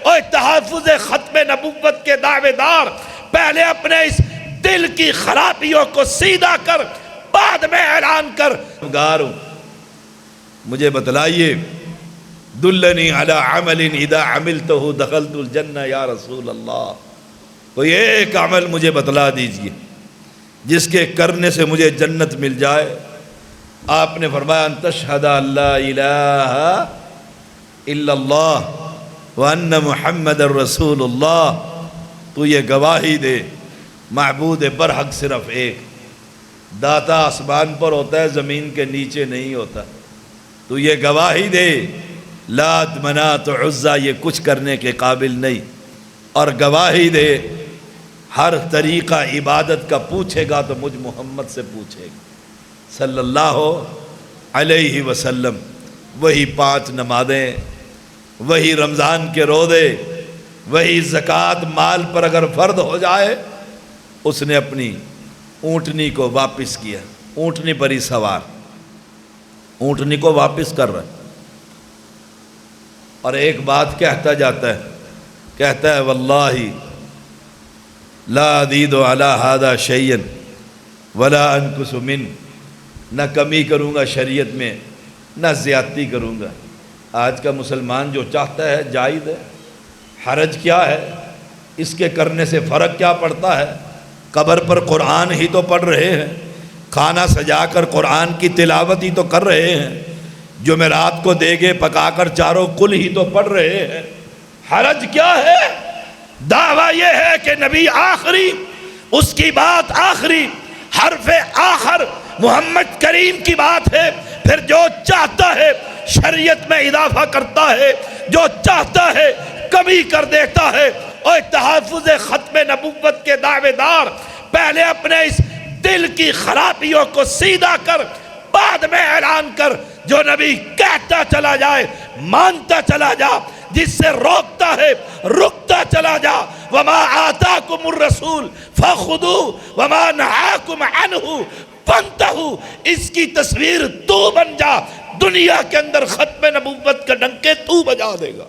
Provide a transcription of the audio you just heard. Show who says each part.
Speaker 1: اور تحفظ ختم نبوت کے دعوے دار پہلے اپنے اس دل کی خرابیوں کو سیدھا کر بعد میں اعلان کر گاروں مجھے بتلائیے دلنی علی عمل اذا عملتہ دخلت الجنہ یا رسول اللہ، کوئی ایک عمل مجھے بتلا دیجئے جس کے کرنے سے مجھے جنت مل جائے۔ آپ نے فرمایا ان تشہد ان لا الہ الا اللہ وان محمد الرسول اللہ، تو یہ گواہی دے معبود برحق صرف ایک، داتا آسمان پر ہوتا ہے زمین کے نیچے نہیں ہوتا، تو یہ گواہی دے لات منات عزا یہ کچھ کرنے کے قابل نہیں، اور گواہی دے ہر طریقہ عبادت کا پوچھے گا تو مجھ محمد سے پوچھے گا صلی اللہ علیہ وسلم۔ وہی 5 نمازیں، وہی رمضان کے روزے، وہی زکوٰۃ مال پر اگر فرض ہو جائے، اس نے اپنی اونٹنی کو واپس کیا، اونٹنی پر ہی سوار اونٹنی کو واپس کر رہا ہے، اور ایک بات کہتا جاتا ہے، کہتا ہے واللہ لا ازید علی ھذا شیئا ولا انقص من، نہ کمی کروں گا شریعت میں نہ زیادتی کروں گا۔ آج کا مسلمان جو چاہتا ہے جائز ہے، حرج کیا ہے، اس کے کرنے سے فرق کیا پڑتا ہے؟ قبر پر قرآن ہی تو پڑھ رہے ہیں، کھانا سجا کر قرآن کی تلاوت ہی تو کر رہے ہیں، جمعرات کو دیگے پکا کر چاروں کل ہی تو پڑھ رہے ہیں، حرج کیا ہے؟ دعویٰ یہ ہے کہ نبی آخری، اس کی بات آخری، حرف آخر محمد کریم کی بات ہے، پھر جو چاہتا ہے شریعت میں اضافہ کرتا ہے، جو چاہتا ہے کمی کر دیتا ہے۔ اور تحفظ ختم نبوت کے دعوے دار پہلے اپنے اس دل کی خرابیوں کو سیدھا کر بعد میں اعلان کر، جو نبی کہتا چلا جائے مانتا چلا جا، جس سے روکتا ہے رکتا چلا جا۔ وما آتاکم الرسول فخذوہ وما نہاکم عنہ فانتہوا، اس کی تصویر تو بن جا، دنیا کے اندر ختم نبوت کا ڈنکے تو بجا دے گا۔